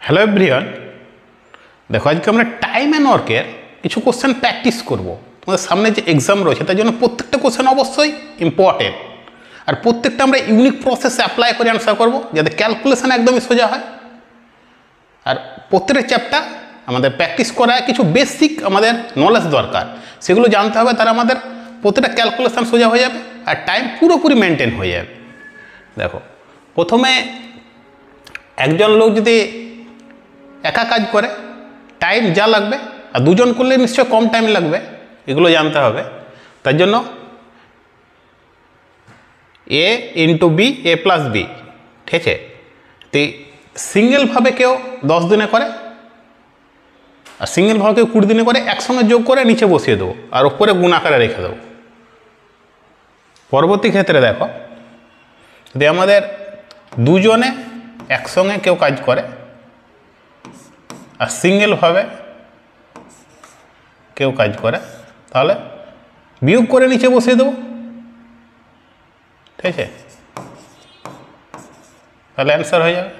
Hello everyone, দেখো আজকে আমরা টাইম অ্যান্ড ওয়ার্কের কিছু কোশ্চেন প্র্যাকটিস করব। তোমাদের সামনে যে এক্সাম রয়েছে তার জন্য প্রত্যেকটা কোশ্চেন অবশ্যই ইম্পর্টেন্ট, আর প্রত্যেকটা আমরা ইউনিক প্রসেসে অ্যাপ্লাই করে অ্যান্সার করব যাতে ক্যালকুলেশন একদমই সোজা হয়। আর প্রত্যেকটা চ্যাপ্টার আমাদের প্র্যাকটিস করা কিছু বেসিক আমাদের নলেজ দরকার, সেগুলো জানতে হবে, তারা আমাদের প্রত্যেকটা ক্যালকুলেশন সোজা হয়ে যাবে আর টাইম পুরোপুরি মেনটেন হয়ে যাবে। দেখো, প্রথমে একজন লোক যদি একা কাজ করে টাইম যা লাগবে, আর দুজন করলে নিশ্চয় কম টাইম লাগবে, এগুলো জানতে হবে। তার জন্য এ ইন্টু বি, এ প্লাস বি, ঠিক আছে। তো সিঙ্গেলভাবে কেউ 10 দিনে করে আর সিঙ্গেলভাবে কেউ 20 দিনে করে, একসঙ্গে যোগ করে নিচে বসিয়ে দেবো আর ওপরে গুণ আকারে রেখে দেবো। পরবর্তী ক্ষেত্রে দেখো, যদি আমাদের দুজনে একসঙ্গে কেউ কাজ করে আর সিঙ্গেলভাবে কেউ কাজ করে, তাহলে বিয়োগ করে নিচে বসিয়ে দেবো, ঠিক আছে, তাহলে অ্যান্সার হয়ে যাবে।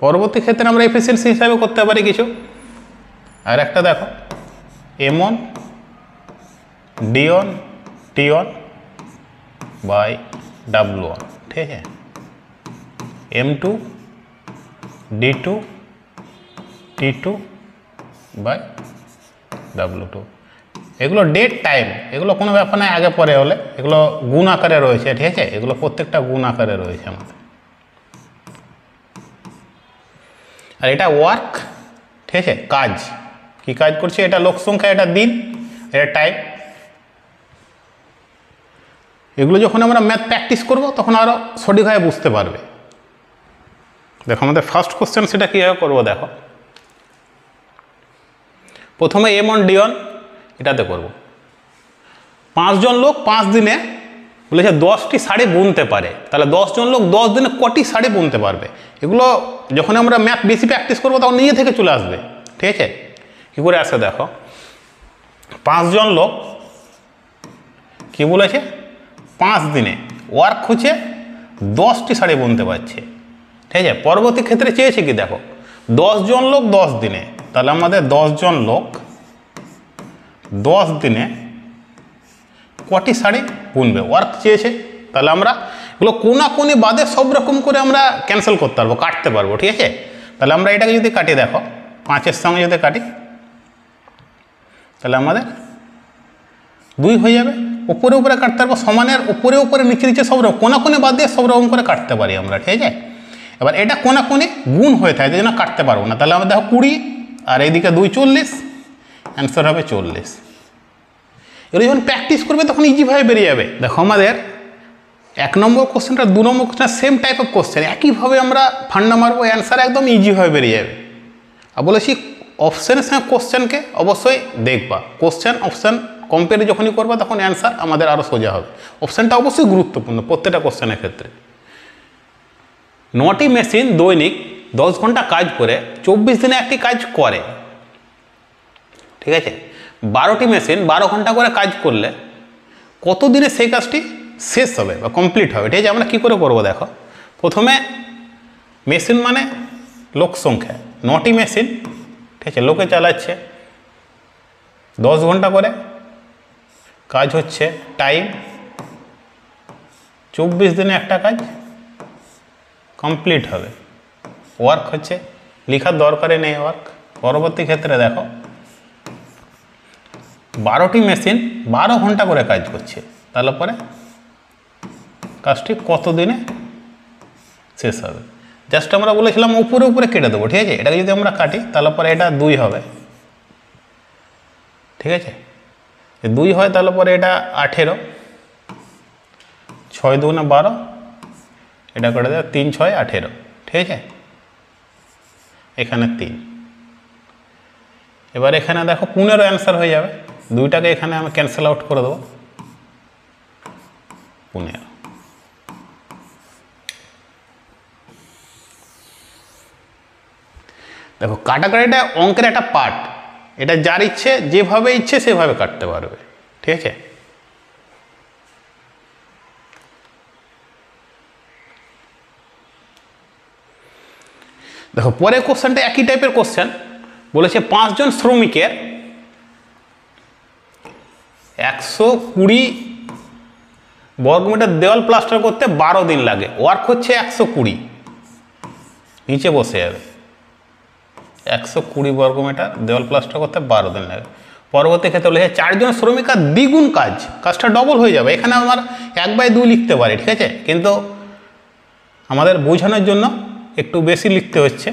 পরবর্তী ক্ষেত্রে আমরা এফিসিয়েন্সি হিসাবে করতে পারি কিছু। আর একটা দেখো, M1 D1 T1 by W1, ঠিক আছে, M2 D2 T2 by W2। এগুলো ডেট টাইম, এগুলো কোনো ব্যাপার নয় আগে পরে হলে, এগুলো গুণ আকারে রয়েছে, ঠিক আছে, এগুলো প্রত্যেকটা গুণ আকারে রয়েছে আমাদের। আর এটা ওয়ার্ক, ঠিক আছে, কাজ, কি কাজ করছে, এটা লোক সংখ্যা, এটা দিন, এটা টাইম। এগুলো যখন আমরা ম্যাথ প্র্যাকটিস করব তখন আরও সঠিকভাবে বুঝতে পারবে। দেখো আমাদের ফার্স্ট কোশ্চেন সেটা কীভাবে করবো, দেখো প্রথমে M1 D1 এটাতে করব। 5 জন লোক 5 দিনে বলেছে 10টি শাড়ি বুনতে পারে, তাহলে 10 জন লোক 10 দিনে কটি শাড়ি বুনতে পারবে। এগুলো যখন আমরা ম্যাথ বেশি প্র্যাকটিস করবো তখন নিজে থেকে চলে আসবে, ঠিক আছে। কী করে আসে দেখো, 5 জন লোক কী বলেছে, 5 দিনে ওয়ার্ক হচ্ছে 10টি শাড়ি বুনতে পারছে, ঠিক আছে। পরবর্তী ক্ষেত্রে চেয়েছে কি, দেখো 10 জন লোক 10 দিনে, তাহলে আমাদের 10 জন লোক 10 দিনে কটি শাড়ি বুনবে, ওয়ার্ক চেয়েছে। তাহলে আমরা এগুলো কোনাকুনি বাদে সব রকম করে আমরা ক্যান্সেল করতে পারবো, কাটতে পারবো, ঠিক আছে। তাহলে আমরা এটাকে যদি কাটি, দেখো 5-এর সঙ্গে যদি কাটি তাহলে আমাদের 2 হয়ে যাবে। উপরে উপরে কাটতে পারবো, সমানের উপরে উপরে নিচে নিচে সব রকম কোনাকুনি বাদ দিয়ে সব রকম করে কাটতে পারি আমরা, ঠিক আছে। এবার এটা কোনাকুনি গুণ হয়ে থাকে, এই জন্য কাটতে পারবো না। তাহলে আমরা দেখো 20 আর এইদিকে 2 40, অ্যান্সার হবে 40। এগুলো যখন প্র্যাকটিস করবে তখন ইজিভাবে বেরিয়ে যাবে। দেখো আমাদের 1 নম্বর কোশ্চেনটা 2 নম্বর question same type of question, একইভাবে আমরা ফান্ডা মারবো, অ্যান্সার একদম ইজিভাবে বেরিয়ে যাবে। আর বলেছি অপশানের সঙ্গে কোশ্চেনকে অবশ্যই দেখবা, কোশ্চেন অপশান কম্পেয়ার যখনই করবা তখন অ্যান্সার আমাদের আরও সোজা হবে। অপশানটা অবশ্যই গুরুত্বপূর্ণ প্রত্যেকটা কোশ্চেনের ক্ষেত্রে। 9টি মেশিন দৈনিক 10 ঘন্টা কাজ করে 24 দিনে একটি কাজ করে, ঠিক আছে। 12টি মেশিন 12 ঘন্টা করে কাজ করলে কত দিনে সেই কাজটি শেষ হবে বা কমপ্লিট হবে, ঠিক আছে। আমরা কী করে করবো, দেখো প্রথমে মেশিন মানে লোক সংখ্যা, 9টি মেশিন, ঠিক আছে, লোকে চালাচ্ছে, 10 ঘন্টা করে কাজ হচ্ছে, টাইম 24 দিনে একটা কাজ কমপ্লিট হবে, ওয়ার্ক হচ্ছে, লেখার দরকারে নেই ওয়ার্ক। পরবর্তী ক্ষেত্রে দেখো 12টি মেশিন 12 ঘন্টা করে কাজ করছে, তাহলে পরে কাজটি কত দিনে শেষ হবে। জাস্ট আমরা বলেছিলাম উপরে উপরে কেটে দেবো, ঠিক আছে। এটাকে যদি আমরা কাটি তাহলে পরে এটা 2 হবে, ঠিক আছে। 2 হয় তাহলে পরে এটা 18, 6 2 12, এটা করে দেবে 3 6 18, ঠিক আছে। এখানে 3, এবার এখানে দেখো 15 অ্যান্সার হয়ে যাবে, 2টাকে এখানে আমি ক্যান্সেল আউট করে দেবো, 15। দেখো কাটাকাটিটা অঙ্কের একটা পার্ট, এটা যার ইচ্ছে যেভাবে ইচ্ছে সেভাবে কাটতে পারবে, ঠিক আছে। দেখো পরের কোশ্চেনটা একই টাইপের কোশ্চেন, বলেছে 5 জন শ্রমিকের 120 বর্গমিটার দেওয়াল প্লাস্টার করতে 12 দিন লাগে, ওয়ার্ক হচ্ছে 120, নিচে বসে যাবে। 120 বর্গমিটার দেওয়াল প্লাস্টার করতে 12 দিন লাগে। পরবর্তী ক্ষেত্রে বলেছে 4 জন শ্রমিক আর দ্বিগুণ কাজ, কাজটা ডবল হয়ে যাবে। এখানে আমার 1/2 লিখতে পারি, ঠিক আছে, কিন্তু আমাদের বোঝানোর জন্য একটু বেশি লিখতে হচ্ছে।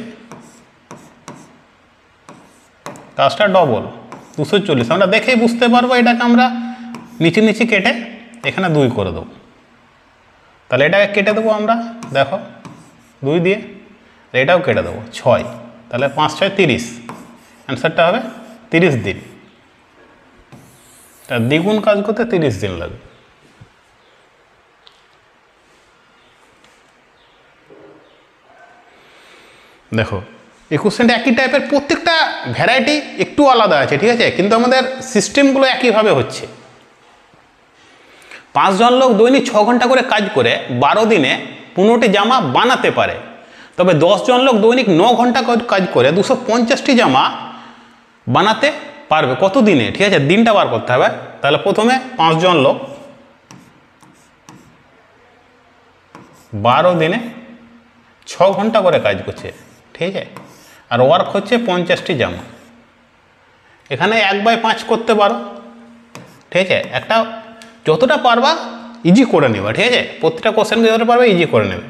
কাজটা ডবল 240, আমরা দেখেই বুঝতে পারবো। এটাকে আমরা নিচে নিচে কেটে এখানে 2 করে দেবো। তাহলে এটাকে কেটে দেবো আমরা, দেখো 2 দিয়ে, এটাও কেটে দেবো 6, তাহলে 5 6 30, অ্যান্সারটা হবে 30 দিন। তার দ্বিগুণ কাজ করতে 30 দিন লাগবে। দেখো এই কোশ্চেনটা একই টাইপের, প্রত্যেকটা ভ্যারাইটি একটু আলাদা আছে, ঠিক আছে, কিন্তু আমাদের সিস্টেমগুলো একইভাবে হচ্ছে। 5 জন লোক দৈনিক 6 ঘন্টা করে কাজ করে 12 দিনে 15টি জামা বানাতে পারে, তবে 10 জন লোক দৈনিক 9 ঘন্টা কাজ করে 250টি জামা বানাতে পারবে কত দিনে? ঠিক আছে, দিনটা বার করতে হবে। তাহলে প্রথমে 5 জন লোক 12 দিনে 6 ঘন্টা করে কাজ করছে, ঠিক আছে, আর ওয়ার্ক হচ্ছে 50টি জামা। এখানে 1/5 করতে পারো, ঠিক আছে, একটা যতটা পারবা ইজি করে নেবে, ঠিক আছে, প্রত্যেকটা কোশ্চেনকে যতটা পারবে ইজি করে নেবে।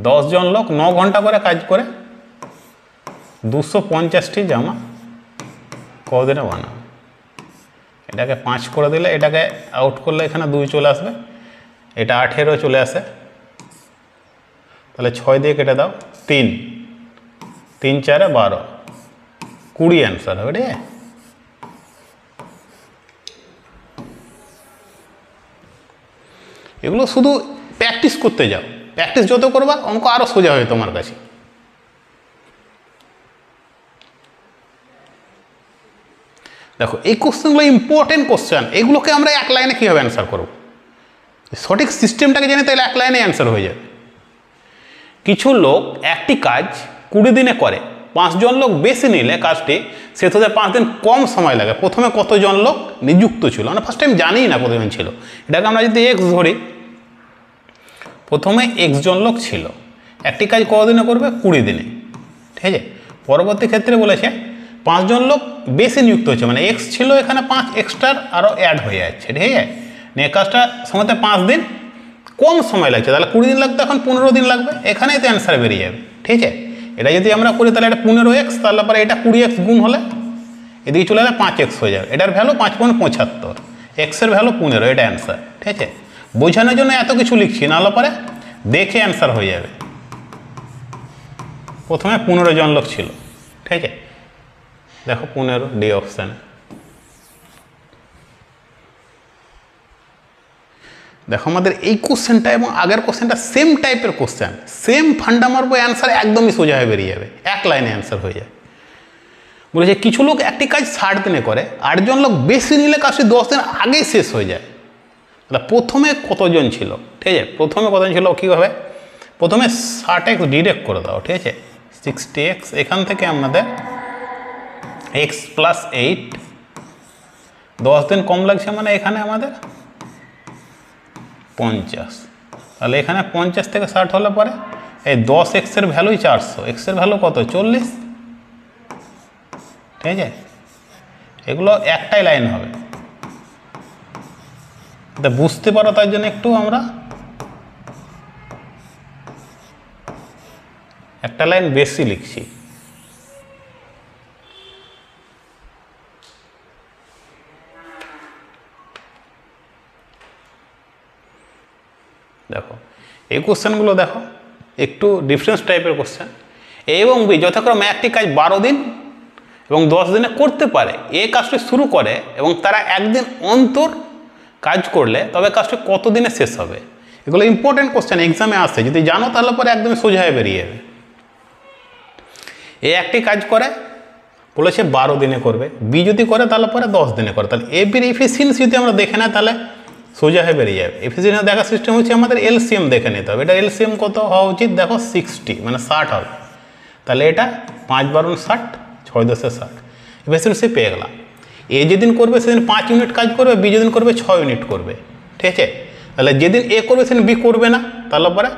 10 জন লোক 9 ঘন্টা করে কাজ করে 250টি জামা কদিনে বানাবে। এটাকে 5 করে দিলে, এটাকে আউট করলে এখানে 2 চলে আসবে, এটা 18 চলে আসে, তাহলে 6 দিয়ে কেটে দাও, 3 3 4 12, 20 অ্যান্সার হবে, ঠিক আছে। এগুলো শুধু প্র্যাকটিস করতে যাও, প্র্যাকটিস যত করবা অঙ্ক আরও সোজা হবে তোমার কাছে। দেখো এই কোশ্চেনগুলো ইম্পর্টেন্ট কোশ্চেন, এগুলোকে আমরা 1 লাইনে কীভাবে অ্যান্সার করব? সঠিক সিস্টেমটাকে জানি তাহলে 1 লাইনে অ্যান্সার হয়ে যাবে। কিছু লোক একটি কাজ 20 দিনে করে, 5 জন লোক বেশি নিলে কাজটি শেষ হতে 5 দিন কম সময় লাগে। প্রথমে কতজন লোক নিযুক্ত ছিল? আমরা ফার্স্ট টাইম জানি না কতজন ছিল। এটাকে আমরা যদি এক্স ধরি, প্রথমে x জন লোক ছিল, একটি কাজ কতদিনে করবে? 20 দিনে, ঠিক আছে। পরবর্তী ক্ষেত্রে বলেছে 5 জন লোক বেশি নিযুক্ত হচ্ছে, মানে x ছিল এখানে 5 এক্সট্রা আরও অ্যাড হয়ে যাচ্ছে, ঠিক আছে। নিয়ে কাজটা সময়তে 5 দিন কম সময় লাগছে, তাহলে 20 দিন লাগতো, এখন 15 দিন লাগবে। এখানেই তো অ্যান্সার বেরিয়ে যাবে, ঠিক আছে। এটা যদি আমরা করি তাহলে এটা 15x, তাহলে পরে এটা 20x গুণ হলে এদিকে চলে গেলে 5x হয়ে যাবে। এটার ভ্যালু 5.75, এক্সের ভ্যালু 15, এটা অ্যান্সার, ঠিক আছে। বোঝানোর জন্য এত কিছু লিখছি, নাহলে পরে দেখে অ্যান্সার হয়ে যাবে। প্রথমে 15 জন লোক ছিল, ঠিক আছে, দেখো 15 ডি অপশান। দেখো আমাদের এই কোশ্চেনটা এবং আগের কোশ্চেনটা সেম টাইপের কোশ্চেন, সেম ফান্ডা মারবো, অ্যান্সার একদমই সোজা হয়ে বেরিয়ে যাবে, 1 লাইনে অ্যান্সার হয়ে যায়। বলেছে কিছু লোক একটি কাজ 60 দিনে করে, 8 জন লোক বেশি নিলে কাজটি 10 দিন আগেই শেষ হয়ে যায়। তাহলে প্রথমে কতজন ছিল? ঠিক আছে, প্রথমে কতজন ছিল কীভাবে? প্রথমে 60x ডিরেক্ট করে দাও, ঠিক আছে, 60x, এখান থেকে আমাদের x + 8, 10 দিন কম লাগছে, মানে এখানে আমাদের 50, তাহলে এখানে 50 থেকে 60 হলে পরে এই 10x এর ভ্যালুই 400, x এর ভ্যালু কত? 40, ঠিক আছে। এগুলো একটাই লাইন হবে, বুঝতে পারো তার জন্য একটু আমরা একটা লাইন বেশি লিখছি। দেখো এই কোশ্চেনগুলো দেখো একটু ডিফারেন্স টাইপের কোশ্চেন। এ এবং বি যথাক্রমে একটি কাজ 12 দিন এবং 10 দিনে করতে পারে। এ কাজটি শুরু করে এবং তারা একদিন অন্তর কাজ করলে তবে কাজটি কত দিনে শেষ হবে? এগুলো ইম্পর্টেন্ট কোশ্চেন, এক্সামে আসে, যদি জানো তাহলে পরে একদম সোজা হয়ে বেরিয়ে যাবে। এ একটি কাজ করে বলেছে 12 দিনে করবে, বি যদি করে তাহলে পরে 10 দিনে করে। তাহলে এ বির এফিসিয়েন্সি যদি আমরা দেখে না তাহলে সোজা হয়ে বেরিয়ে যাবে। এফিসিয়েন্সি দেখার সিস্টেম হচ্ছে আমাদের এলসিএম দেখে নিতে হবে। এটা এলসিএম কত হওয়া উচিত দেখো 60 মানে 60 হবে। তাহলে এটা 5 12 60, 6 10 60 এফিসিয়েন্সি পেয়ে গেলাম। এ যেদিন করবে সেদিন 5 ইউনিট কাজ করবে, বি যেদিন করবে 6 ইউনিট করবে, ঠিক আছে। তাহলে যেদিন এ করবে সেদিন বি করবে না, তাহলে পরে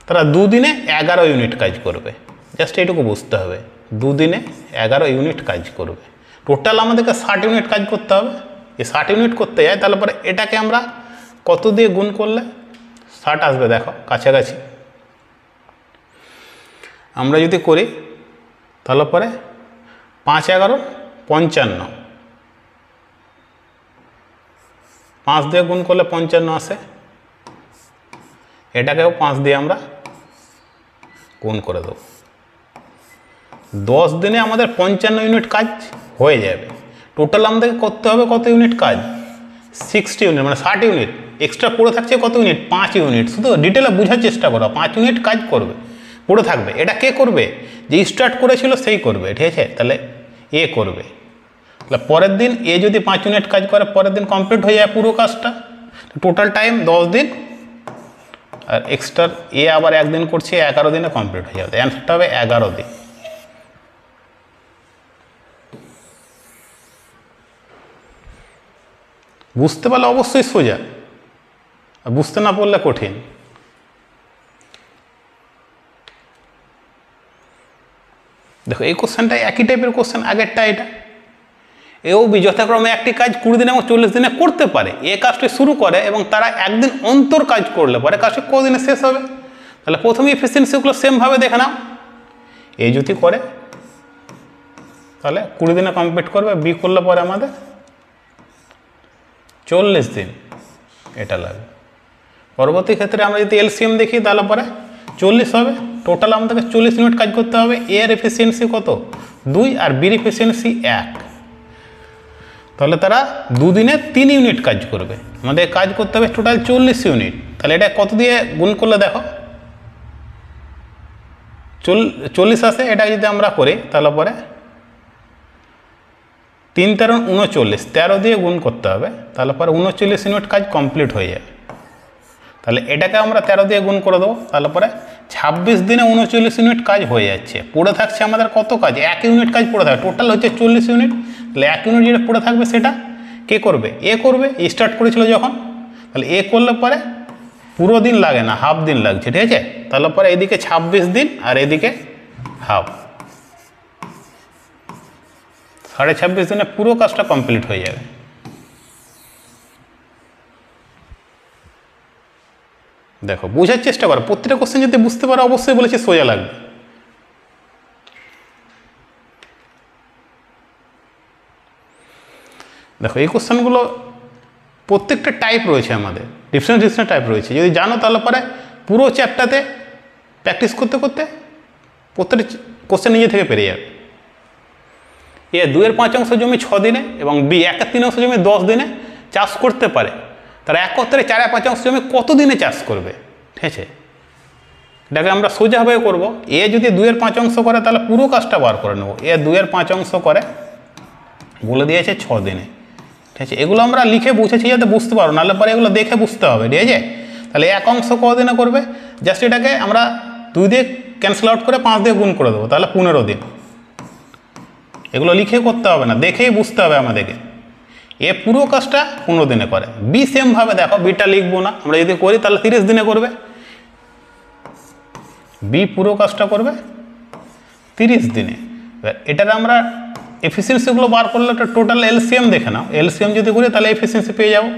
তারা 2 দিনে 11 ইউনিট কাজ করবে। জাস্ট এইটুকু বুঝতে হবে, 2 দিনে 11 ইউনিট কাজ করবে। টোটাল আমাদেরকে 60 ইউনিট কাজ করতে হবে। এই 60 ইউনিট করতে যায়, তাহলে পরে এটাকে আমরা কত দিয়ে গুণ করলে 60 আসবে দেখো কাছাকাছি। আমরা যদি করি তাহলে পরে 5 11 55, 5 দিয়ে গুণ করলে 55 আসে। এটাকেও 5 দিয়ে আমরা গুণ করে দেবো। 10 দিনে আমাদের 55 ইউনিট কাজ হয়ে যাবে। টোটাল আমাদেরকে করতে হবে কত ইউনিট কাজ? 60 ইউনিট, মানে 60 ইউনিট। এক্সট্রা পড়ে থাকছে কত ইউনিট? 5 ইউনিট। শুধু ডিটেলে বোঝার চেষ্টা করো, 5 ইউনিট কাজ করবে, পড়ে থাকবে। এটা কে করবে? যে স্টার্ট করেছিল সেই করবে, ঠিক আছে। তাহলে এ করবে। তাহলে পরের দিন এ যদি 5 ইউনিট কাজ করে, পরের দিন কমপ্লিট হয়ে যায় পুরো কাজটা। টোটাল টাইম 10 দিন, আর এক্সট্রা এ আবার একদিন করছে, 11 দিনে কমপ্লিট হয়ে যাবে। অ্যান্সারটা হবে 11 দিন। বুঝতে পারলে অবশ্যই সোজা, আর বুঝতে না পারলে কঠিন। দেখো এই কোশ্চেনটা একই টাইপের কোশ্চেন আগেরটা। এটা এও বি যথাক্রমে একটি কাজ 20 দিন এবং 40 দিনে করতে পারে। এ কাজটি শুরু করে এবং তারা একদিন অন্তর কাজ করলে পরে কাজটি কদিনে শেষ হবে। তাহলে প্রথমে এফিসিয়েন্সিগুলো সেমভাবে দেখে নাও। এ যদি করে তাহলে 20 দিনে কমপ্লিট করবে, বি করলে পরে আমাদের 40 দিন এটা লাগবে। পরবর্তী ক্ষেত্রে আমরা যদি এলসিএম দেখি তাহলে পরে 40 হবে। টোটাল আমাদেরকে 40 ইউনিট কাজ করতে হবে। এর এফিসিয়েন্সি কত? 2, আর বির এফিসিয়েন্সি 1। তাহলে তারা 2 দিনে 3 ইউনিট কাজ করবে। আমাদের কাজ করতে হবে টোটাল 40 ইউনিট। তাহলে এটা কত দিয়ে গুণ করলে দেখো 40 আসে। এটা যদি আমরা করি তাহলে পরে 3 13 39, 13 দিয়ে গুণ করতে হবে। তাহলে পরে 39 ইউনিট কাজ কমপ্লিট হয়ে যাবে। তাহলে এটাকে আমরা 13 দিয়ে গুণ করে দেবো। তাহলে পরে 26 দিনে 39 ইউনিট কাজ হয়ে যাচ্ছে। পড়ে থাকছে আমাদের কত কাজ? 1 ইউনিট কাজ পড়ে থাকবে। টোটাল হচ্ছে 40 ইউনিট। তাহলে 1 ইউনিট যেটা পড়ে থাকবে সেটা কে করবে? এ করবে। স্টার্ট করেছিল যখন, তাহলে এ করলে পরে পুরো দিন লাগে না, হাফ দিন লাগছে, ঠিক আছে। তাহলে পরে এদিকে 26 দিন আর এদিকে হাফ, 26.5 দিনে পুরো কাজটা কমপ্লিট হয়ে যাবে। দেখো বোঝার চেষ্টা করো, প্রত্যেকটা কোশ্চেন যদি বুঝতে পারো অবশ্যই বলেছি সোজা লাগবে। দেখো এই কোশ্চেনগুলো প্রত্যেকটা টাইপ রয়েছে, আমাদের ডিফারেন্ট ডিফারেন্ট টাইপ রয়েছে। যদি জানো তাহলে পরে পুরো চ্যাপ্টারতে প্র্যাকটিস করতে করতে প্রত্যেকটা কোশ্চেন নিজে থেকে পেরে যাবে। এ 2/5 জমি 6 দিনে এবং বি 1/3 জমি 10 দিনে চাষ করতে পারে। তারা 1/4/5 জমি কত দিনে চাষ করবে, ঠিক আছে। এটাকে আমরা সোজাভাবে করব। এ যদি 2/5 করে তাহলে পুরো কাজটা বার করে নেব। এ 2/5 করে বলে দিয়েছে 6 দিনে, ঠিক আছে। এগুলো আমরা লিখে বুঝেছি যাতে বুঝতে পারো, নাহলে পরে এগুলো দেখে বুঝতে হবে, ঠিক আছে। তাহলে 1 অংশ কদিনে করবে? জাস্ট এটাকে আমরা 2 দিয়ে ক্যান্সেল আউট করে 5 দিয়ে গুণ করে দেবো, তাহলে 15 দিন। এগুলো লিখে করতে হবে না, দেখেই বুঝতে হবে আমাদেরকে। এ পুরো কাজটা 15 দিনে করে। বি সেমভাবে দেখো, বিটা লিখবো না, আমরা যদি করি তাহলে 30 দিনে করবে। বি পুরো কাজটা করবে 30 দিনে। এটার আমরা এফিসিয়েন্সিগুলো বার করলে একটা টোটাল এলসিএম দেখে নাও। এলসিএম যদি করি তাহলে এফিসিয়েন্সি পেয়ে যাবো।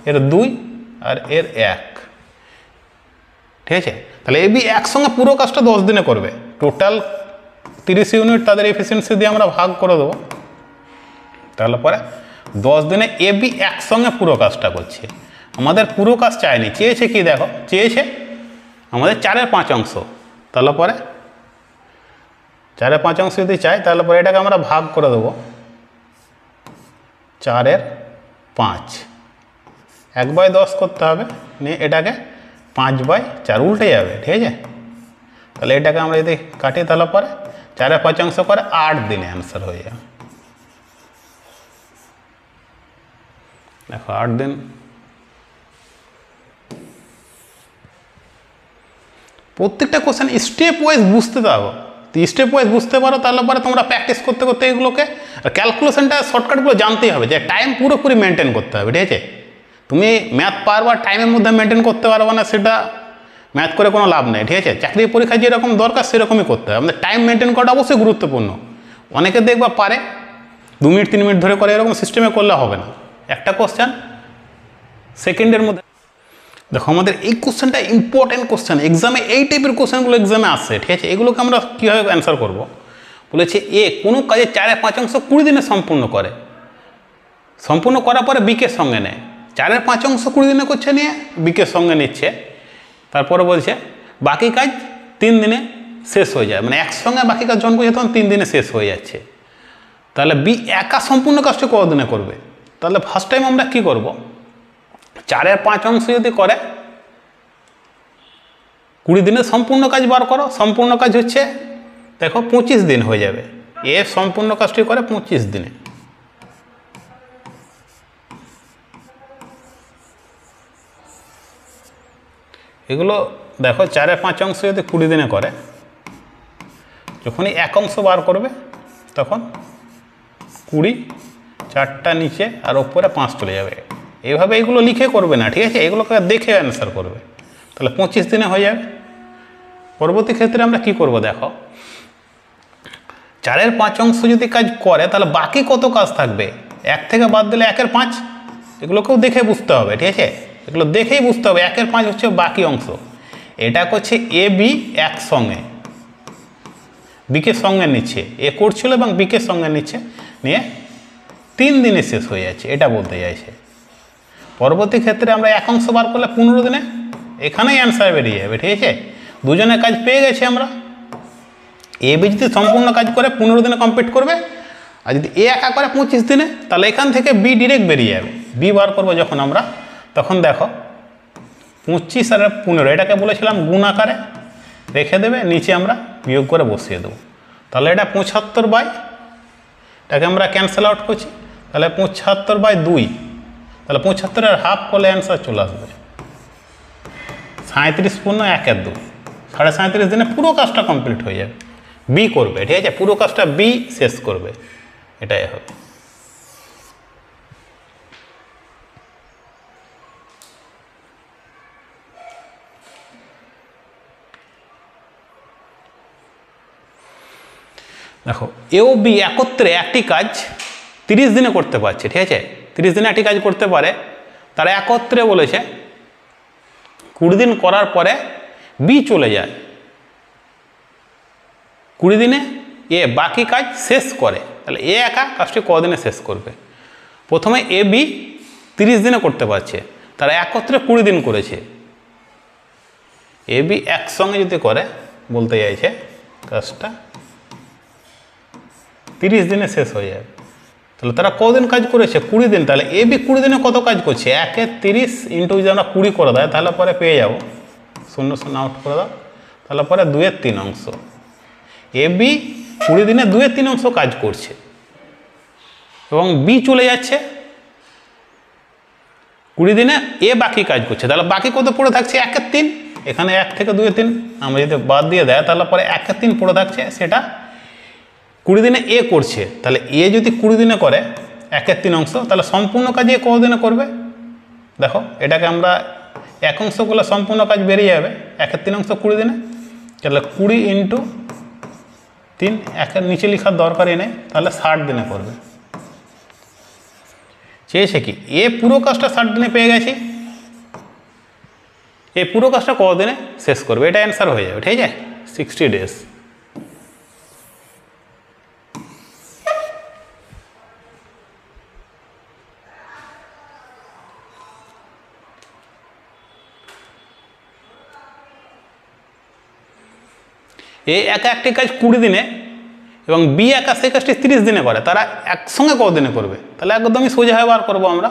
এর 2 আর এর 1, ঠিক আছে। তাহলে এ বি একসঙ্গে পুরো কাজটা 10 দিনে করবে। টোটাল 30 ইউনিট তাদের এফিসিয়েন্সি দিয়ে আমরা ভাগ করে দেবো। তাহলে পরে 10 দিনে এ বি একসঙ্গে পুরো কাজটা করছে। আমাদের পুরো কাজ চায়নি, চেয়েছে কি দেখো, চেয়েছে আমাদের 4/5। তাহলে পরে 4/5 যদি চাই তাহলে পরে এটাকে আমরা ভাগ করে দেবো 4/5। 1/10 করতে হবে, নিয়ে এটাকে 5/4 উল্টে যাবে, ঠিক আছে। তাহলে এটাকে আমরা যদি কাটি তাহলে পরে 4/5 করে 8 দিনে অ্যান্সার হয়ে যাবে। দেখো 8 দিন প্রত্যেকটা কোশ্চেন স্টেপ ওয়াইজ বুঝতে পারো, স্টেপ ওয়াইজ বুঝতে পারো, তাহলে পরে তোমরা প্র্যাকটিস করতে করতে এগুলোকে, আর ক্যালকুলেশনটা শর্টকাটগুলো জানতেই হবে, যে টাইম পুরোপুরি মেনটেন করতে হবে, ঠিক আছে। তুমি ম্যাথ পারবা, টাইমের মধ্যে মেনটেন করতে পারবে না, সেটা ম্যাথ করে কোনো লাভ নেই, ঠিক আছে। চাকরির পরীক্ষায় যেরকম দরকার সেরকমই করতে হবে। আমাদের টাইম মেনটেন করাটা অবশ্যই গুরুত্বপূর্ণ। অনেকে দেখবা পারে 2 মিনিট 3 মিনিট ধরে করে, এরকম সিস্টেমে করলে হবে না। একটা কোশ্চেন সেকেন্ডের মধ্যে, দেখো আমাদের এই কোশ্চেনটা ইম্পর্টেন্ট কোশ্চেন, এক্সামে এই টাইপের কোশ্চেনগুলো এক্সামে আসছে, ঠিক আছে। এগুলোকে আমরা কীভাবে অ্যান্সার করব, বলেছে এ কোনো কাজে 4/5 20 দিনে সম্পূর্ণ করে, সম্পূর্ণ করার পরে বিকের সঙ্গে নেয়, 4/5 20 দিনে করছে, নিয়ে বিকের সঙ্গে নিচ্ছে, তারপরে বলছে বাকি কাজ 3 দিনে শেষ হয়ে যায়, মানে একসঙ্গে বাকি কাজ যখন করছে তখন 3 দিনে শেষ হয়ে যাচ্ছে। তাহলে বি একা সম্পূর্ণ কাজটা কতদিনে করবে? তাহলে ফার্স্ট টাইম আমরা কি করব, 4/5 যদি করে 20 দিনে সম্পূর্ণ কাজ বার করো। সম্পূর্ণ কাজ হচ্ছে দেখো 25 দিন হয়ে যাবে, এ সম্পূর্ণ কাজটি করে 25 দিনে। এগুলো দেখো 4/5 যদি 20 দিনে করে, যখনই 1 বার করবে তখন 20, 4টা নিচে আর ওপরে 5 চলে যাবে। এইভাবে এগুলো লিখে করবে না, ঠিক আছে, এগুলোকে দেখে অ্যান্সার করবে, তাহলে 25 দিনে হয়ে যাবে। পরবর্তী ক্ষেত্রে আমরা কি করব, দেখো 4/5 যদি কাজ করে তাহলে বাকি কত কাজ থাকবে, 1 থেকে বাদ দিলে 1/5, এগুলোকেও দেখে বুঝতে হবে, ঠিক আছে, এগুলো দেখেই বুঝতে হবে। 1/5 হচ্ছে বাকি অংশ, এটা করছে এ বি একসঙ্গে, বিকে সঙ্গে নিচ্ছে, এ করছিল এবং বিকে সঙ্গে নিচ্ছে, নিয়ে 3 দিনে শেষ হয়ে যাচ্ছে, এটা বলতে চাইছে। পরবর্তী ক্ষেত্রে আমরা 1 বার করলে 15 দিনে, এখানেই অ্যান্সার বেরিয়ে যাবে, ঠিক আছে। দুজনের কাজ পেয়ে গেছি আমরা। এ বি যদি সম্পূর্ণ কাজ করে 15 দিনে কমপ্লিট করবে, আর যদি এ একা করে 25 দিনে, তাহলে এখান থেকে বি ডিরেক্ট বেরিয়ে যাবে। বি বার করবো যখন আমরা, তখন দেখো 25 আর 15, এটাকে বলেছিলাম গুণ আকারে রেখে দেবে, নিচে আমরা বিয়োগ করে বসিয়ে দেবো। তাহলে এটা 75/, এটাকে আমরা ক্যান্সেল আউট করছি, তাহলে 75/2, তাহলে 75-এর হাফ করলে অ্যান্সার চলে আসবে 37 পূর্ণ 1/2, 37.5 দিনে পুরো কাজটা কমপ্লিট হয়ে যাবে। বি করবে, ঠিক আছে, পুরো কাজটা বি শেষ করবে, এটাই হবে। দেখো এ ও বি একত্রে একটি কাজ 30 দিনে করতে পারছে, ঠিক আছে, 30 দিনে একটি কাজ করতে পারে, তারা একত্রে বলেছে 20 দিন করার পরে বি চলে যায়, 20 দিনে এ বাকি কাজ শেষ করে, তাহলে এ একা কাজটি কদিনে শেষ করবে? প্রথমে এ বি 30 দিনে করতে পারছে, তারা একত্রে 20 দিন করেছে, এ বি একসঙ্গে যদি করে বলতে চাইছে কাজটা 30 দিনে শেষ হয়ে যাবে। তাহলে তারা কদিন কাজ করেছে? 20 দিন। তাহলে এ বি 20 দিনে কত কাজ করছে? 1/30 ইন্টু যদি আমরা 20 করে দেয়, তাহলে পরে পেয়ে যাব 0 আউট করে দাও, তাহলে পরে 2/3 অংশ। এ বি 20 দিনে 2/3 অংশ কাজ করছে এবং বি চলে যাচ্ছে 20 দিনে এ বাকি কাজ করছে, তাহলে বাকি কত পড়ে থাকছে? 1/3। এখানে 1 থেকে 2/3 আমরা যদি বাদ দিয়ে দেয়, তাহলে পরে 1/3 পড়ে থাকছে, সেটা 20 দিনে এ করছে। তাহলে এ যদি 20 দিনে করে 1/3 অংশ, তাহলে সম্পূর্ণ কাজ এ কত দিনে করবে? দেখো এটাকে আমরা 1 অংশ করলে সম্পূর্ণ কাজ বেরিয়ে যাবে 1/3 অংশ 20 দিনে, তাহলে 20 ইন্টু 3, 1-এর নিচে লেখার দরকারই নেই, তাহলে 60 দিনে করবে। চেয়েছে কি এ পুরো কাজটা 60 দিনে পেয়ে গেছি, এ পুরো কাজটা কত দিনে শেষ করবে? এটা অ্যান্সার হয়ে যাবে, ঠিক আছে, 60 ডেজ। এ একা একটি কাজ 20 দিনে এবং বি একা সেই কাজটি 30 দিনে করে, তারা একসঙ্গে কত দিনে করবে? তাহলে একদমই সোজা হয়ে বার করবো আমরা।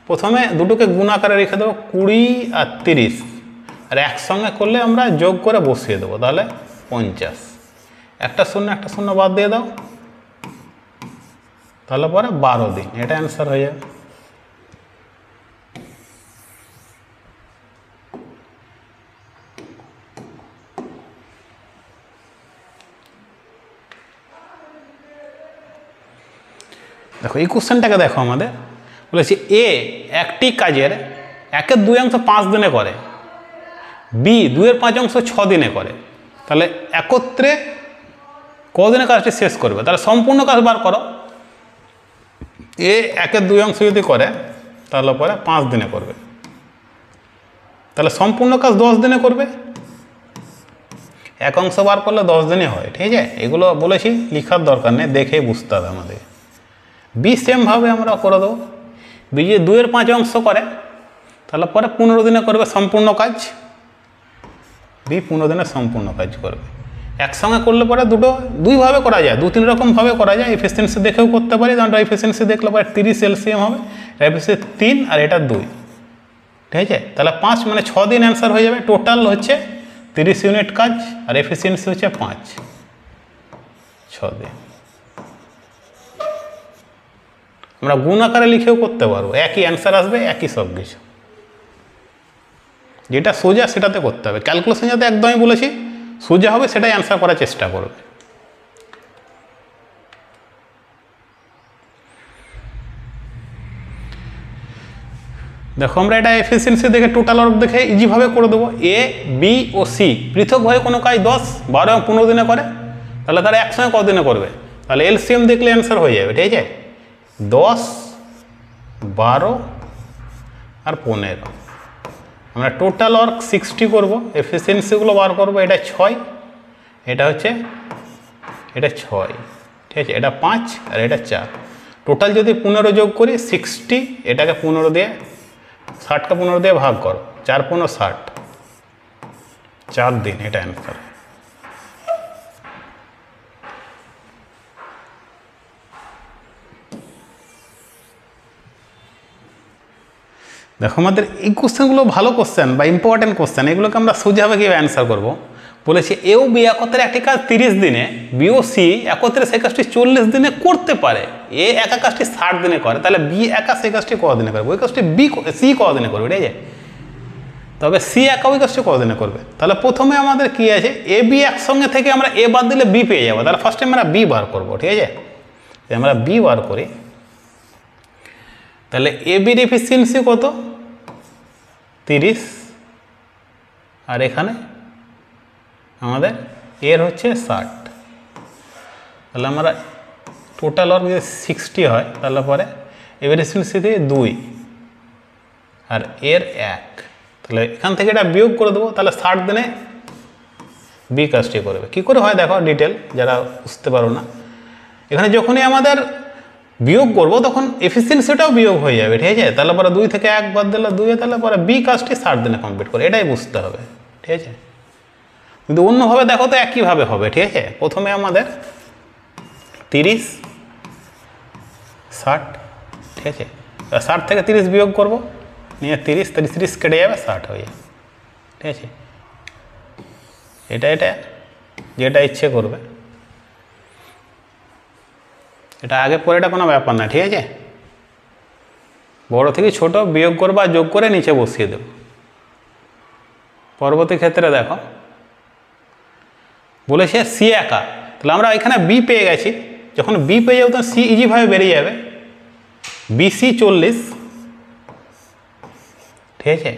প্রথমে দুটোকে গুণ আকারে রেখে দেবো, 20 আর 30, আর একসঙ্গে করলে আমরা যোগ করে বসিয়ে দেবো, তাহলে 50। একটা শূন্য বাদ দিয়ে দাও, তাহলে পরে 12 দিন, এটা অ্যান্সার হয়ে যাবে। দেখো এই কোশ্চেনটাকে দেখো, আমাদের বলেছি এ একটি কাজের 1/2 5 দিনে করে, বি 2/5 6 দিনে করে, তাহলে একত্রে কদিনে কাজটি শেষ করবে? তাহলে সম্পূর্ণ কাজ বার করো। এ 1/2 যদি করে তাহলে পরে 5 দিনে করবে, তাহলে সম্পূর্ণ কাজ 10 দিনে করবে। 1/2 বার করলে 10 দিনে হয়, ঠিক আছে? এগুলো বলেছি, লিখার দরকার নেই, দেখেই বুঝতে হবে আমাদের। বি সেমভাবে আমরা করে দেবো। বি যদি 2/5 করে তাহলে পরে 15 দিনে করবে সম্পূর্ণ কাজ। বি 15 দিনে সম্পূর্ণ কাজ করবে। একসঙ্গে করলে পরে দুইভাবে করা যায়, 2-3 রকমভাবে করা যায়। এফিসিয়েন্সি দেখেও করতে পারি, কারণ এফিসিয়েন্সি দেখলে পরে 30 এলসিএম হবে, এফিসিয়েন্সি 3 আর এটা 2, ঠিক আছে? তাহলে 5 মানে 6 দিন অ্যান্সার হয়ে যাবে। টোটাল হচ্ছে 30 ইউনিট কাজ, আর এফিসিয়েন্সি হচ্ছে 5, 6 দিন। আমরা গুণ আকারে লিখেও করতে পারবো, একই অ্যান্সার আসবে, একই সব কিছু। যেটা সোজা সেটাতে করতে হবে, ক্যালকুলেশন যাতে একদমই বলেছি সোজা হবে সেটাই অ্যান্সার করার চেষ্টা করবে। দেখো আমরা এটা এফিসিয়েন্সি দেখে টোটাল ওয়ার্ক দেখে ইজিভাবে করে দেবো। এ, বি ও সি পৃথকভাবে কোনো কাজ 10, 12 এবং 15 দিনে করে, তাহলে তারা একসঙ্গে কদিনে করবে? তাহলে এলসিএম দেখলে অ্যান্সার হয়ে যাবে, ঠিক আছে? 10, 12 আর 15। আমরা টোটাল ওয়ার্ক 60 করবো, এফিসিয়েন্সিগুলো বার করবো। এটা 6, এটা হচ্ছে 6, ঠিক আছে? এটা 5 আর এটা 4। টোটাল যদি 15 যোগ করি 60, এটাকে 15 দিয়ে 60কে 15 দিয়ে ভাগ করো, 4 15 60, 4 দিন, এটা অ্যান্সার। দেখো আমাদের এই কোশ্চেনগুলো ভালো কোশ্চেন বা ইম্পর্টেন্ট কোশ্চেন, এগুলোকে আমরা সোজাভাবে কীভাবে অ্যান্সার করবো। বলেছি এ ও বি একত্রে একটি কাজ 30 দিনে, বি ও সি একত্রে সে কাজটি 40 দিনে করতে পারে। এ একা কাজটি 60 দিনে করে, তাহলে বি একা সেই কাজটি কদিনে করবে? ওই কাজটি সি কদিনে করবে, ঠিক আছে? তবে সি একা ওই কাজটি কদিনে করবে? তাহলে প্রথমে আমাদের কি আছে, এ বি একসঙ্গে থেকে আমরা এ বাদ দিলে বি পেয়ে যাবো। তাহলে ফার্স্টে আমরা বি বার করবো, ঠিক আছে? আমরা বি বার করি, তাহলে এ বির এফিসিয়েন্সি কত? 30, আর এখানে আমাদের এর হচ্ছে 60। তাহলে আমরা টোটাল ওয়ার্ক যদি 60 হয় তাহলে পরে এফিসিয়েন্সি থেকে 2 আর এর 1, তাহলে এখান থেকে এটা বিয়োগ করে দেবো। তাহলে 60 দিনে বি কাজটি করবে। কী করে হয় দেখো, ডিটেল যারা বুঝতে পারো না, এখানে যখনই আমাদের বিয়োগ করবো তখন এফিসিয়েন্সিটাও বিয়োগ হয়ে যাবে, ঠিক আছে? তাহলে পরে 2 থেকে 1 বাদ দিলে 2, তাহলে পরে বি কাজটি 60 দিনে কমপ্লিট করে, এটাই বুঝতে হবে, ঠিক আছে? কিন্তু অন্যভাবে দেখো তো একইভাবে হবে, ঠিক আছে? প্রথমে আমাদের 30, 60, ঠিক আছে? 60 থেকে 30 বিয়োগ করবো, নিয়ে 30 কেটে যাবে, 60 হয়ে যাবে, ঠিক আছে? এটা যেটা ইচ্ছে করবে, এটা আগে পরে এটা কোনো ব্যাপার না, ঠিক আছে? বড় থেকে ছোট বিয়োগ করবা, যোগ করে নিচে বসিয়ে দেব। পরবর্তী ক্ষেত্রে দেখো বলেছে সি একা, তাহলে আমরা এখানে বি পেয়ে গেছি। যখন বি পেয়ে যাবো তখন সি ইজিভাবে বেরিয়ে যাবে। বিসি 40, ঠিক আছে?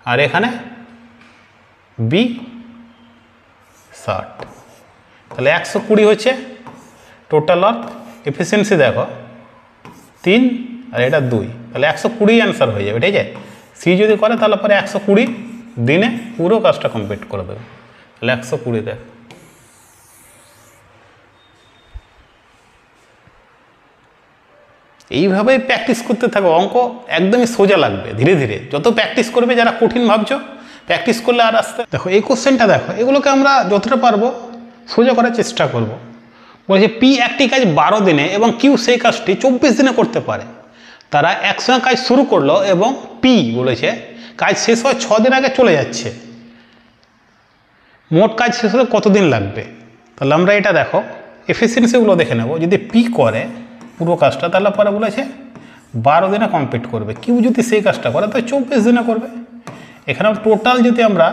আর এখানে বি 60, তাহলে 120 হচ্ছে টোটাল ওয়ার্ক। এফিসিয়েন্সি দেখো 3 আর এটা 2, তাহলে 120 অ্যান্সার হয়ে যাবে, ঠিক আছে? সি যদি করে তাহলে পরে 120 দিনে পুরো কাজটা কমপ্লিট করে দেবে। তাহলে 120 দেখ। এইভাবেই প্র্যাকটিস করতে থাকো, অঙ্ক একদমই সোজা লাগবে ধীরে ধীরে। যত প্র্যাকটিস করবে, যারা কঠিন ভাবছো প্র্যাকটিস করলে আর আসতে। দেখো এই কোশ্চেনটা দেখো, এগুলোকে আমরা যতটা পারবো সোজা করার চেষ্টা করব। বলেছে পি একটি কাজ 12 দিনে এবং কিউ সেই কাজটি 24 দিনে করতে পারে। তারা একসঙ্গে কাজ শুরু করলো এবং পি বলেছে কাজ শেষ হওয়ার 6 দিন আগে চলে যাচ্ছে। মোট কাজ শেষ হতে কতদিন লাগবে? তাহলে আমরা এটা দেখো এফিসিয়েন্সিগুলো দেখে নেব। যদি পি করে পুরো কাজটা তাহলে পরে বলেছে 12 দিনে কমপ্লিট করবে। কিউ যদি সেই কাজটা করে তো 24 দিনে করবে। এখানে টোটাল যদি আমরা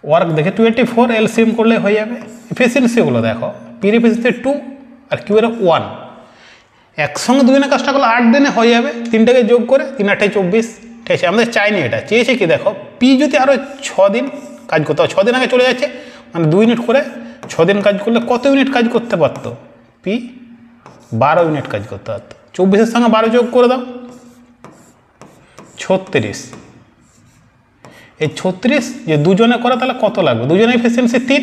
ওয়ার্ক দেখে 24 এলসিএম করলে হয়ে যাবে। এফিসিয়েন্সিগুলো দেখো, পির এফিসিয়েন্সি 2 আর কিউ এর 1। একসঙ্গে দুজনের কাজটা করলে 8 দিনে হয়ে যাবে, তিনটাকে যোগ করে 3 8 24, ঠিক আছে। আমাদের চাইনি এটা, চেয়েছে কি দেখো পি যদি আরও 6 দিন কাজ করতে হয়, 6 দিন আগে চলে যাচ্ছে, মানে 2 ইউনিট করে 6 দিন কাজ করলে কত ইউনিট কাজ করতে পারতো? পি 12 ইউনিট কাজ করতে পারতো। 24-এর সঙ্গে 12 যোগ করে দাও, 36। এই 36 যে দুজনে করে তাহলে কত লাগবে? দুজনে এফিসিয়েন্সি 3,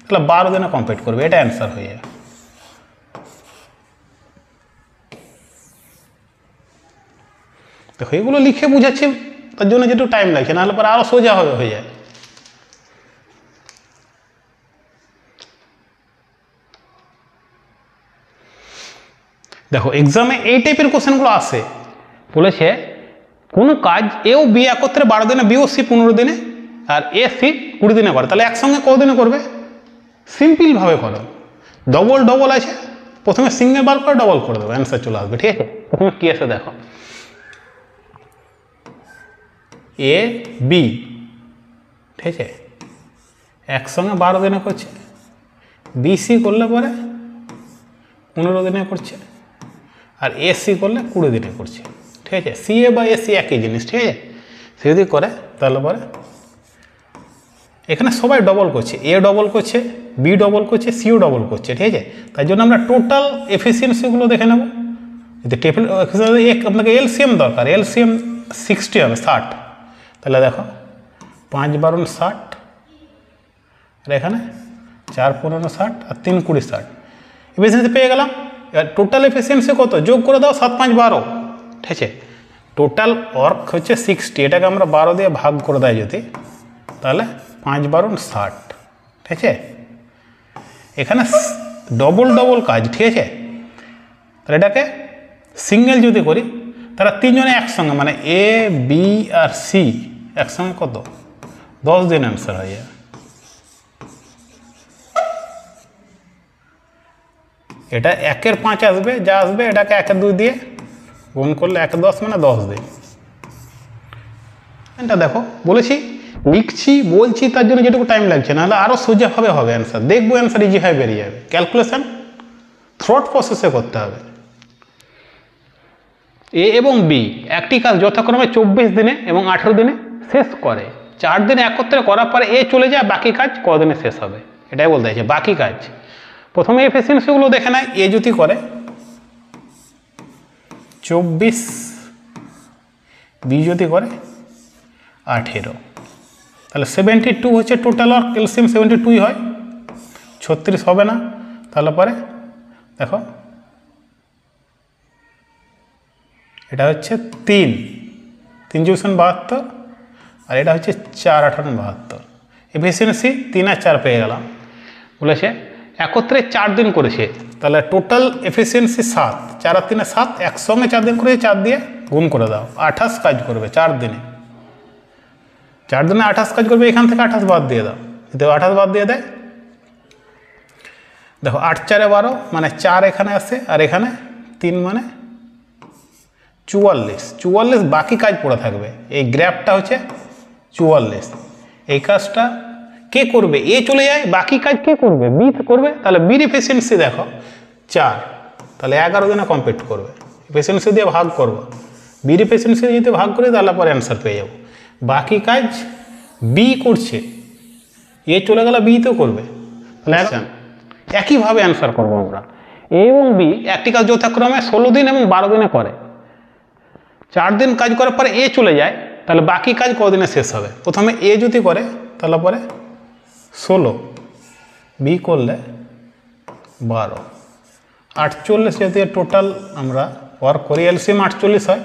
তাহলে 12 দিনে কমপ্লিট করবে, এটা অ্যান্সার হয়ে যাবে। দেখো এগুলো লিখে বুঝাচ্ছি, তার জন্য যেটুকু টাইম লাগছে, নাহলে পরে আরও সোজা হয়ে যায়। দেখো এক্সামে এই টাইপের কোশ্চেনগুলো আসে, বলেছে কোনো কাজ এও বি একত্রে 12 দিনে, বি ও সি 15 দিনে, আর এ সি 20 দিনে করে, তাহলে একসঙ্গে কতদিনে করবে? সিম্পলভাবে করো, ডবল ডবল আছে, প্রথমে সিঙ্গেল বার করে ডবল করে দেবো, অ্যান্সার চলে আসবে, ঠিক আছে। প্রথমে কি আছে দেখো, এ বি, ঠিক আছে, একসঙ্গে 12 দিনে করছে, বি সি করলে পরে 15 দিনে করছে, আর এসি করলে 20 দিনে করছে, ঠিক আছে। সি এ বা এসি একই জিনিস, ঠিক আছে। সে যদি করে তাহলে পরে এখানে সবাই ডবল করছে, এ ডবল করছে, বি ডবল করছে, সিও ডবল করছে, ঠিক আছে। তাই জন্য আমরা টোটাল এফিসিয়েন্সিগুলো দেখে নেব। যদি টেবিল আপনাকে এলসিএম দরকার, এলসিএম 60 হবে, 60, তাহলে দেখো 5 12 60, আর এখানে 4 15 60, আর 3 20 60, এফিসিয়েন্সি পেয়ে গেলাম। এবার টোটাল এফিসিয়েন্সি কত? যোগ করে দাও, 7 5 12, ঠিক আছে। টোটাল ওয়ার্ক হচ্ছে 60, এটাকে আমরা 12 দিয়ে ভাগ করে দেয় যদি, তাহলে 5 12 60, ঠিক আছে। এখানে ডবল ডবল কাজ, ঠিক আছে। তাহলে এটাকে সিঙ্গেল যদি করি, তারা তিনজনে একসঙ্গে, মানে এ বি আর সি একসঙ্গে কত? 10 দিন অ্যান্সার হয়ে যাবে। এটা 1-এর 5 আসবে, যা আসবে এটাকে 1-এর 2 দিয়ে গুণ করলে 1 10, মানে 10 দিন। এটা দেখো বলেছি লিখছি বলছি, তার জন্য যেটুকু টাইম লাগছে, নাহলে আরও সোজাভাবে হবে অ্যান্সার, দেখবো অ্যান্সার ইজিভাবে বেরিয়ে যাবে। ক্যালকুলেশন থ্রট প্রসেসে করতে হবে। এ এবং বি একটি কাজ যথাক্রমে 24 দিনে এবং 18 দিনে শেষ করে। 4 দিন একত্রে করার পরে এ চলে যায়, বাকি কাজ কদিনে শেষ হবে, এটাই বলতে চাইছে। বাকি কাজ প্রথমে এফিসিয়েন্সিগুলো দেখে নেয়। এ যদি করে 24, বি যদি করে 18, তাহলে 72 হচ্ছে টোটাল ওয়ার্ক, এলসিএম 72 হয়, 36 হবে না। তাহলে পরে দেখো এটা হচ্ছে 3 3 72, আর এটা হচ্ছে 4 18 72। এফিসিয়েন্সি 3 আর 4 পেয়ে গেলাম। বলেছে একত্রে 4 দিন করেছে, তাহলে টোটাল এফিসিয়েন্সি 7, 4 আর 3 7, একসঙ্গে 4 দিন করেছে, 4 দিয়ে গুণ করে দাও, 28 কাজ করবে 4 দিনে। 4 দিনে 28 কাজ করবে, এখান থেকে 28 বাদ দিয়ে দাও, যদি 28 বাদ দিয়ে দেয়, দেখো 8 4 12, মানে 4 এখানে আসে, আর এখানে 3, মানে 44। 44 বাকি কাজ পড়ে থাকবে, এই গ্র্যাফটা হচ্ছে 44। এই কাজটা কে করবে? এ চলে যায়, বাকি কাজ কে করবে? বি করবে। তাহলে বির এফিসিয়েন্সি দেখো 4, তাহলে 11 দিনে কমপ্লিট করবে। এফিসিয়েন্সি দিয়ে ভাগ করবো, বির এফিসিয়েন্সি যদি ভাগ করি তাহলে পরে অ্যান্সার পেয়ে যাবো। বাকি কাজ বি করছে, এ চলে গেলে বি তো করবে, তাহলে একইভাবে অ্যান্সার করবো আমরা। এ এবং বি একটি কাজ যথাক্রমে 16 দিন এবং 12 দিনে করে। 4 দিন কাজ করার পরে এ চলে যায়, তাহলে বাকি কাজ কদিনে শেষ হবে? প্রথমে এ যদি করে তাহলে পরে 16, বি করলে 12, 48 যদি টোটাল আমরা ওয়ার্ক করি, এলসিএম 48 হয়,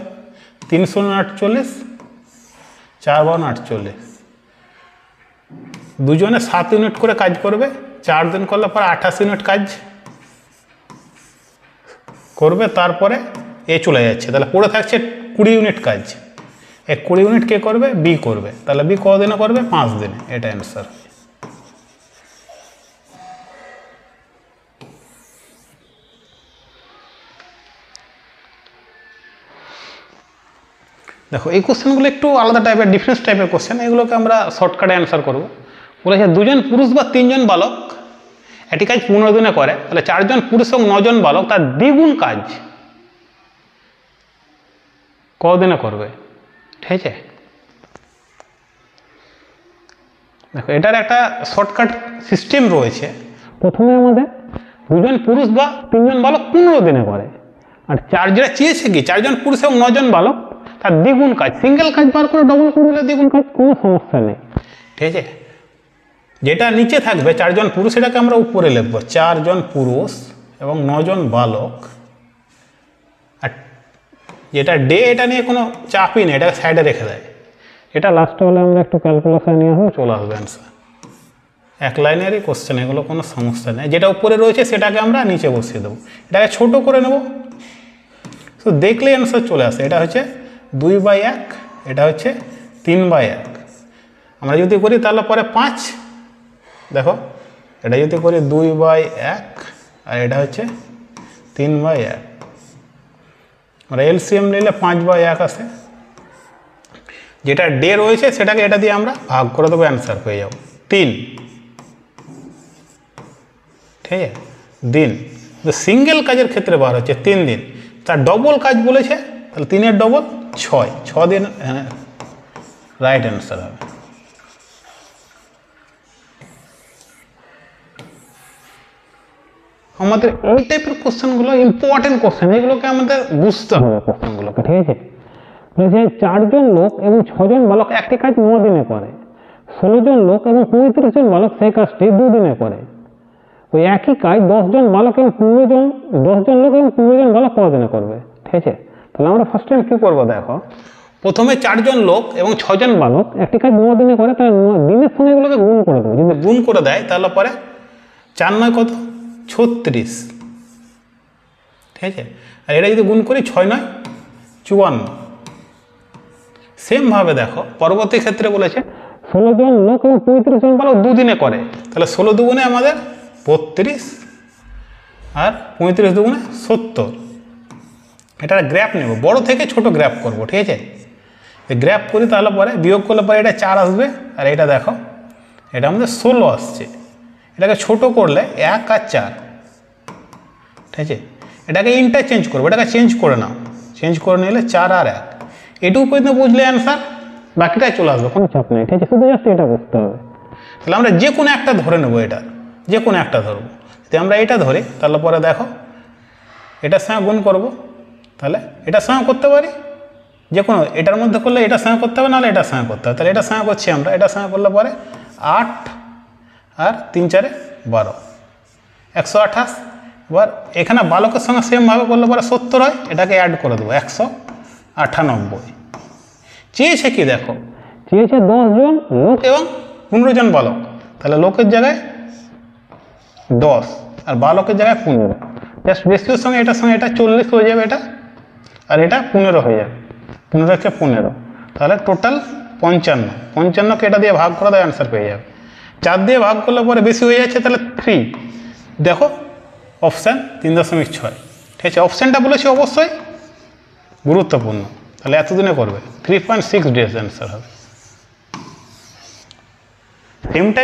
3 0 48, 4 12 48, দুজনে 7 ইউনিট করে কাজ করবে। 4 দিন করলে পরে 28 ইউনিট কাজ করবে, তারপরে এ চলে যাচ্ছে, তাহলে পড়ে থাকছে 20 ইউনিট কাজ। এই 20 ইউনিট কে করবে? বি করবে, তাহলে বি কদিনে করবে? 5 দিনে, এটা অ্যান্সার। দেখো এই কোশ্চেনগুলো একটু আলাদা টাইপের, ডিফারেন্স টাইপের কোশ্চেন, এগুলোকে আমরা শর্টকাটে অ্যান্সার করবো। বলেছে 2 জন পুরুষ বা 3 জন বালক একটি কাজ 15 দিনে করে, তাহলে 4 জন পুরুষ এবং 9 জন বালক তার দ্বিগুণ কাজ কদিনে করবে, ঠিক আছে। দেখো এটার একটা শর্টকাট সিস্টেম রয়েছে। প্রথমে আমাদের 2 জন পুরুষ বা 3 জন বালক 15 দিনে করে, আর যেটা চেয়েছে কি 4 জন পুরুষ এবং 9 জন বালক তার দ্বিগুণ কাজ, সিঙ্গেল কাজ বার করে ডবল করে দিলে দ্বিগুণ কাজ, কোনো সমস্যা নেই, ঠিক আছে। যেটা নিচে থাকবে 4 জন পুরুষ সেটাকে আমরা উপরে লিখব, 4 জন পুরুষ এবং 9 জন বালক। আর যেটা ডে এটা নিয়ে কোনো চাপই নেই, এটাকে সাইডে রেখে দেয়। এটা লাস্টে হলে আমরা একটু ক্যালকুলেশন নিয়ে আসবো, চলে আসবে অ্যান্সার। এক লাইনেরই কোশ্চেন, এগুলো কোনো সমস্যা নেই। যেটা উপরে রয়েছে সেটাকে আমরা নিচে বসিয়ে দেবো, এটাকে ছোট করে নেব, তো দেখলেই অ্যান্সার চলে আসে। এটা হচ্ছে 2/1, এটা হচ্ছে 3/1। আমরা যদি করি তাহলে পরে 5, দেখো এটা যদি করি 2/1 আর এটা হচ্ছে 3/1, আমরা এলসিএম নিলে 5/1 আসে। যেটা ডে রয়েছে সেটাকে এটা দিয়ে আমরা ভাগ করে দেবো, অ্যান্সার পেয়ে যাবো 3, ঠিক আছে। দিন সিঙ্গেল কাজের ক্ষেত্রে বার হচ্ছে 3 দিন, তার ডবল কাজ বলেছে তাহলে 3-এর ডবল 6 দিন, হ্যাঁ রাইট অ্যান্সার হবে। আমাদের এই টাইপের কোশ্চেনগুলো ইম্পর্টেন্ট কোশ্চেন, এগুলোকে আমাদের বুঝতে হবে কোশ্চেনগুলোকে, ঠিক আছে। যে 4 জন লোক এবং 6 জন বালক একটি কাজ 9 দিনে করে, 16 জন লোক এবং 35 জন বালক সেই কাজটি 2 দিনে করে। ওই একই কাজ 10 জন বালক এবং 10 জন লোক এবং 15 জন বালক কদিনে করবে, ঠিক আছে। তাহলে আমরা ফার্স্ট টাইম কী করবো, দেখো প্রথমে 4 জন লোক এবং 6 জন বালক একটি কাজ 9 দিনে করে, তাহলে দিনের সঙ্গে এগুলোকে গুণ করে দেবো। যদি গুণ করে দেয় তাহলে পরে 4 9 কত 36, ঠিক আছে। আর এটা যদি গুণ করি 6 9 54। সেমভাবে দেখো পরবর্তী ক্ষেত্রে বলেছে 16 জন লোক এবং 35 জন বালক 2 দিনে করে, তাহলে 16 দুগুণে আমাদের 32 আর 35 দুগুণে 70। এটার গ্র্যাপ নেব, বড় থেকে ছোট গ্র্যাপ করব, ঠিক আছে। গ্র্যাপ করি তাহলে পরে বিয়োগ করলে পরে এটা 4 আসবে, আর এটা দেখো এটা আমাদের 16 আসছে। এটাকে ছোট করলে 1 আর 4, ঠিক আছে। এটাকে ইন্টারচেঞ্জ করবো, এটাকে চেঞ্জ করে নাও, চেঞ্জ করে নিলে 4 আর 1, এটুকু পর্যন্ত বুঝলে অ্যান্সার, বাকিটাই চলে আসবে, কোনো চাপ নেই, ঠিক আছে। শুধু জাস্ট এটা বুঝতে হবে। তাহলে আমরা যে কোনো একটা ধরে নেবো, এটা যে কোনো একটা ধরবো। যদি আমরা এটা ধরি তাহলে পরে দেখো এটার সঙ্গে গুণ করব, তাহলে এটার সঙ্গে করতে পারি, যে কোনো এটার মধ্যে করলে এটার সঙ্গে করতে হবে, নাহলে এটার সঙ্গে করতে হবে। তাহলে এটার সঙ্গে করছি আমরা, এটার সঙ্গে করলে পরে 8 আর 3 4 12, 128। এবার এখানে বালকের সঙ্গে সেমভাবে করলে পরে 70 হয়, এটাকে অ্যাড করে দেবো 198। চেয়েছে কি দেখো, চেয়েছে 10 জন লোক এবং 15 জন বালক, তাহলে লোকের জায়গায় 10 আর বালকের জায়গায় 15। জাস্ট বেশির সঙ্গে এটার সঙ্গে এটা 40 হয়ে যাবে, এটা আর এটা 15 হয়ে যাবে, 15 কে 15, তাহলে টোটাল 55। 55কে এটা দিয়ে ভাগ করে দেয়, অ্যান্সার পেয়ে যাবে। 4 দিয়ে ভাগ করলে পরে বেশি হয়ে যাচ্ছে, তাহলে 3, দেখো অপশান 3.6, ঠিক আছে। অপশানটা বলেছি অবশ্যই গুরুত্বপূর্ণ, তাহলে এতদিনে করবে 3.6 ডেজ অ্যান্সার হবে। Same type